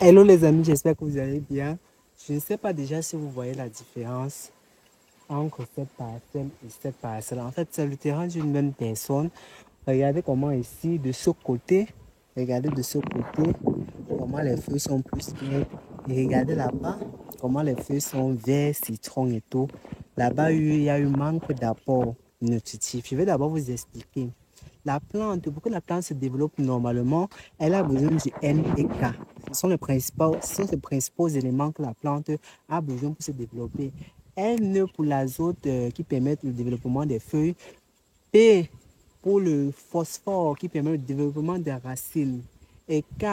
Hello les amis, j'espère que vous allez bien. Je ne sais pas déjà si vous voyez la différence entre cette parcelle et cette parcelle. En fait, c'est le terrain d'une même personne. Regardez comment ici, de ce côté, regardez de ce côté, comment les feuilles sont plus claires. Et regardez là-bas, comment les feuilles sont verts, citron et tout. Là-bas, il y a eu manque d'apport nutritif. Je vais d'abord vous expliquer. La plante, pour que la plante se développe normalement, elle a besoin du N et K. Ce sont les principaux éléments que la plante a besoin pour se développer. N pour l'azote qui permet le développement des feuilles. P pour le phosphore qui permet le développement des racines. Et K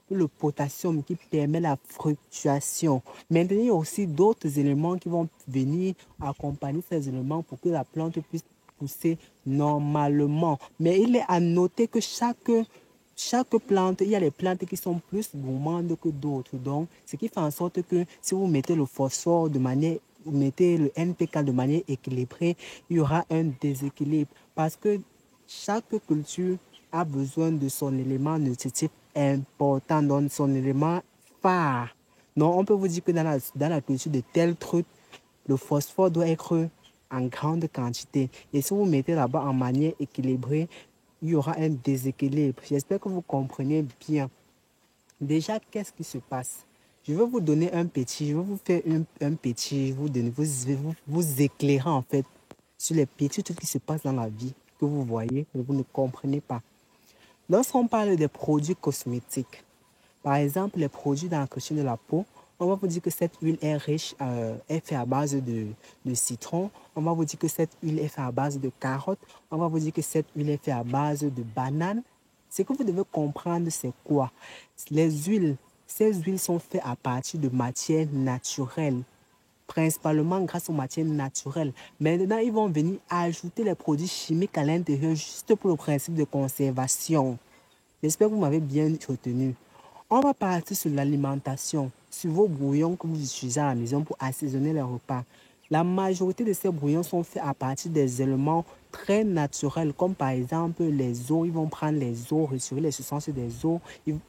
pour le potassium qui permet la fructuation. Maintenant, il y a aussi d'autres éléments qui vont venir accompagner ces éléments pour que la plante puisse pousser normalement. Mais il est à noter que chaque plante, il y a les plantes qui sont plus gourmandes que d'autres. Donc, ce qui fait en sorte que si vous mettez le phosphore de manière, vous mettez le NPK de manière équilibrée, il y aura un déséquilibre. Parce que chaque culture a besoin de son élément nutritif important, donc son élément phare. Donc, on peut vous dire que dans la culture de tel truc, le phosphore doit être en grande quantité. Et si vous mettez là-bas en manière équilibrée, il y aura un déséquilibre. J'espère que vous comprenez bien. Déjà, qu'est-ce qui se passe? Je vais vous donner je vais vous faire un petit, vous éclairer en fait sur les petits trucs qui se passent dans la vie que vous voyez, mais vous ne comprenez pas. Lorsqu'on parle des produits cosmétiques, par exemple, les produits dans la question de la peau, on va vous dire que cette huile est riche, est faite à base de citron. On va vous dire que cette huile est faite à base de carottes. On va vous dire que cette huile est faite à base de bananes. Ce que vous devez comprendre, c'est quoi? Ces huiles sont faites à partir de matières naturelles, principalement grâce aux matières naturelles. Maintenant, ils vont venir ajouter les produits chimiques à l'intérieur juste pour le principe de conservation. J'espère que vous m'avez bien retenu. On va partir sur l'alimentation, sur vos bouillons que vous utilisez à la maison pour assaisonner les repas. La majorité de ces bouillons sont faits à partir des éléments très naturels, comme par exemple les os. Ils vont prendre les os, retirer les substances des os,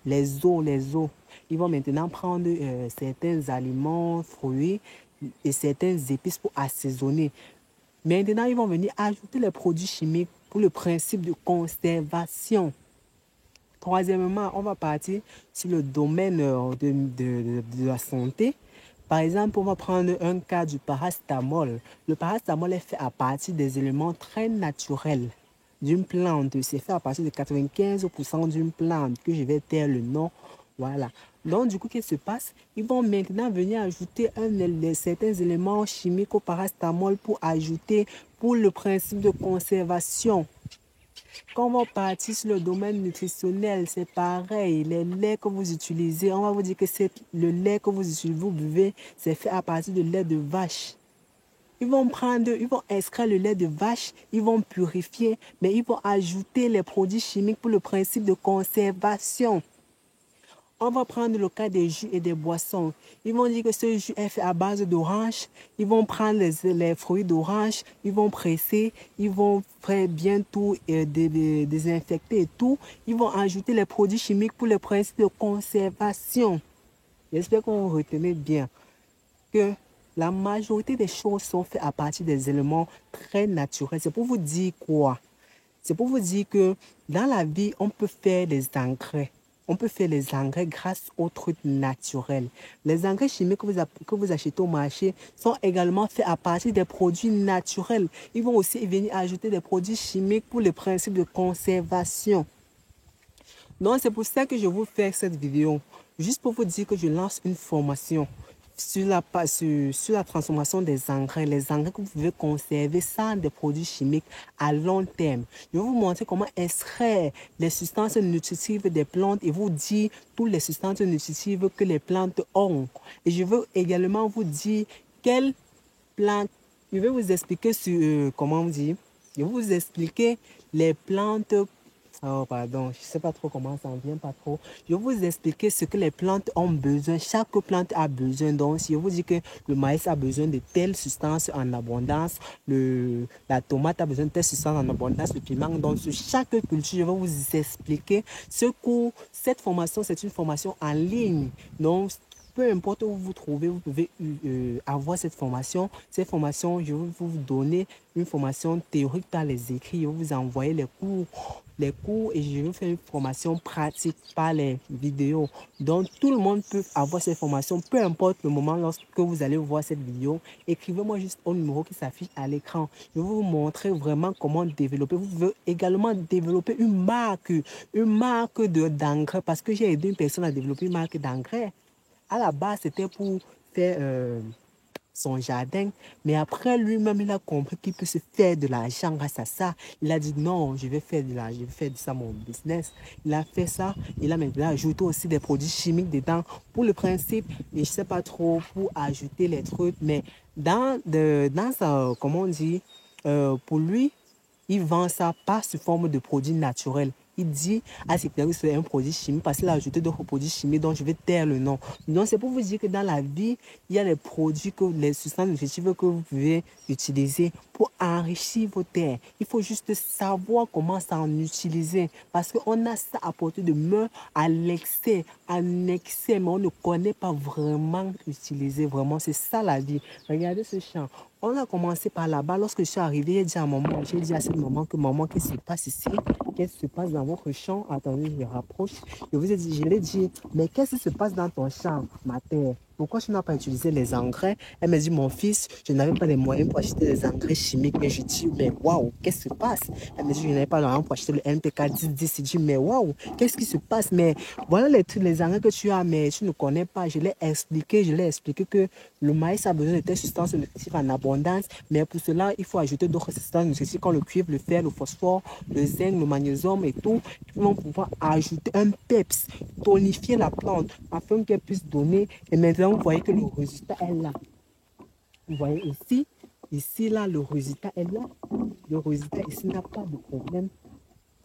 les os. Ils vont maintenant prendre certains aliments, fruits et certaines épices pour assaisonner. Maintenant, ils vont venir ajouter les produits chimiques pour le principe de conservation. Troisièmement, on va partir sur le domaine de la santé. Par exemple, on va prendre un cas du paracétamol. Le paracétamol est fait à partir des éléments très naturels d'une plante. C'est fait à partir de 95% d'une plante que je vais taire le nom. Voilà. Donc, du coup, qu'est-ce qui se passe? Ils vont maintenant venir ajouter certains éléments chimiques au paracétamol pour le principe de conservation. Quand on va partir sur le domaine nutritionnel, c'est pareil. Les laits que vous utilisez, on va vous dire que le lait que vous utilisez, vous buvez, c'est fait à partir de lait de vache. Ils vont extraire le lait de vache, ils vont purifier, mais ils vont ajouter les produits chimiques pour le principe de conservation. On va prendre le cas des jus et des boissons. Ils vont dire que ce jus est fait à base d'orange. Ils vont prendre les fruits d'orange, ils vont presser, ils vont faire bien tout et désinfecter et tout. Ils vont ajouter les produits chimiques pour le principe de conservation. J'espère que vous retenez bien que la majorité des choses sont faites à partir des éléments très naturels. C'est pour vous dire quoi? C'est pour vous dire que dans la vie, on peut faire des engrais. On peut faire les engrais grâce aux trucs naturels. Les engrais chimiques que vous achetez au marché sont également faits à partir des produits naturels. Ils vont aussi venir ajouter des produits chimiques pour le principe de conservation. Donc, c'est pour ça que je vous fais cette vidéo. Juste pour vous dire que je lance une formation sur la transformation des engrais. Les engrais que vous pouvez conserver sans des produits chimiques à long terme. Je vais vous montrer comment extraire les substances nutritives des plantes et vous dire toutes les substances nutritives que les plantes ont. Et je veux également vous dire quelles plantes. Je vais vous expliquer sur comment dire. Je vais vous expliquer les plantes Oh, pardon, je ne sais pas trop comment ça ne vient pas trop. Je vais vous expliquer ce que les plantes ont besoin. Chaque plante a besoin. Donc, si je vous dis que le maïs a besoin de telles substances en abondance, la tomate a besoin de telles substances en abondance, le piment. Donc, sur chaque culture, je vais vous expliquer ce cours. Cette formation, c'est une formation en ligne. Donc, peu importe où vous vous trouvez, vous pouvez avoir cette formation. Cette formation, je vais vous donner une formation théorique par les écrits. Je vais vous envoyer les cours et je vais faire une formation pratique par les vidéos. Donc, tout le monde peut avoir cette formation, peu importe le moment lorsque vous allez voir cette vidéo. Écrivez-moi juste au numéro qui s'affiche à l'écran. Je vais vous montrer vraiment comment développer. Vous pouvez également développer une marque d'engrais parce que j'ai aidé une personne à développer une marque d'engrais. À la base, c'était pour faire son jardin. Mais après, lui-même, il a compris qu'il peut se faire de l'argent grâce à ça. Il a dit non, je vais faire de ça mon business. Il a fait ça. Il a maintenant ajouté aussi des produits chimiques dedans pour le principe. Et je ne sais pas trop pour ajouter les trucs. Mais dans sa, comment on dit, pour lui, il vend ça pas sous forme de produit naturel. Il dit à ses clients que c'est un produit chimique parce qu'il a ajouté d'autres produits chimiques dont je vais taire le nom. Donc, c'est pour vous dire que dans la vie, il y a les produits, les substances nutritives que vous pouvez utiliser pour enrichir vos terres. Il faut juste savoir comment s'en utiliser parce qu'on a ça à portée de main à l'excès, mais on ne connaît pas vraiment utiliser. Vraiment, c'est ça la vie. Regardez ce champ. On a commencé par là-bas. Lorsque je suis arrivé, j'ai dit à cette maman que maman, qu'est-ce qui se passe ici? Qu'est-ce qui se passe dans votre champ? Attendez, je rapproche. Je l'ai dit, mais qu'est-ce qui se passe dans ton champ, ma terre? Pourquoi tu n'as pas utilisé les engrais? Elle m'a dit, mon fils, je n'avais pas les moyens pour acheter des engrais chimiques. Mais je dis, mais waouh, qu'est-ce qui se passe? Elle me dit, je n'avais pas l'argent pour acheter le NPK 1010. Je dis, mais waouh, qu'est-ce qui se passe? Mais voilà les engrais que tu as, mais tu ne connais pas. Je l'ai expliqué que le maïs a besoin de telles substances nutritives en abondance. Mais pour cela, il faut ajouter d'autres substances nutritives comme le cuivre, le fer, le phosphore, le zinc, le magnésium et tout. Ils vont pouvoir ajouter un PEPS, tonifier la plante afin qu'elle puisse donner. Et maintenant, vous voyez que le résultat est là. Vous voyez ici, là, le résultat est là. Le résultat ici n'a pas de problème.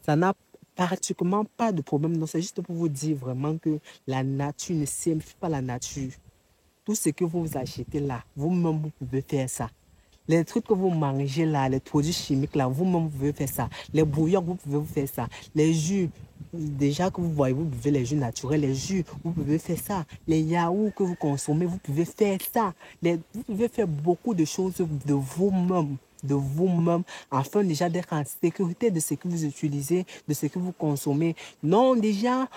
Ça n'a pratiquement pas de problème. Donc, c'est juste pour vous dire vraiment que la nature ne simplifie pas la nature. Tout ce que vous achetez là, vous-même, vous pouvez faire ça. Les trucs que vous mangez là, les produits chimiques là, vous-même, vous pouvez faire ça. Les bouillons, vous pouvez vous faire ça. Les jus, déjà que vous voyez, vous buvez les jus naturels, les jus, vous pouvez faire ça. Les yaourts que vous consommez, vous pouvez faire ça. Vous pouvez faire beaucoup de choses de vous-même, afin déjà d'être en sécurité de ce que vous utilisez, de ce que vous consommez. Non, déjà,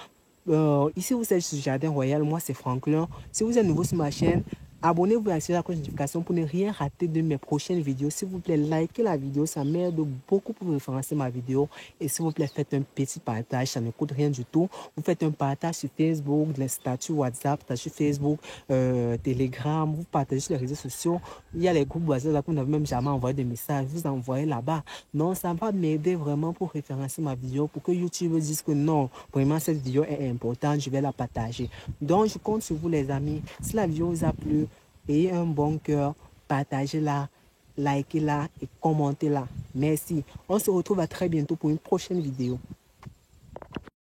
ici vous êtes sur Jardin Royal, moi c'est Franklin. Si vous êtes nouveau sur ma chaîne, abonnez-vous et activez la cloche de notification pour ne rien rater de mes prochaines vidéos. S'il vous plaît, likez la vidéo, ça m'aide beaucoup pour référencer ma vidéo. Et s'il vous plaît, faites un petit partage, ça ne coûte rien du tout. Vous faites un partage sur Facebook, les statuts WhatsApp, sur Facebook, Telegram, vous partagez sur les réseaux sociaux. Il y a les groupes WhatsApp là, qu'on n'avait même jamais envoyé des messages, vous envoyez là-bas. Non, ça va m'aider vraiment pour référencer ma vidéo, pour que YouTube dise que non, vraiment cette vidéo est importante, je vais la partager. Donc, je compte sur vous les amis. Si la vidéo vous a plu, ayez un bon cœur, partagez-la, likez-la et commentez-la. Merci. On se retrouve à très bientôt pour une prochaine vidéo.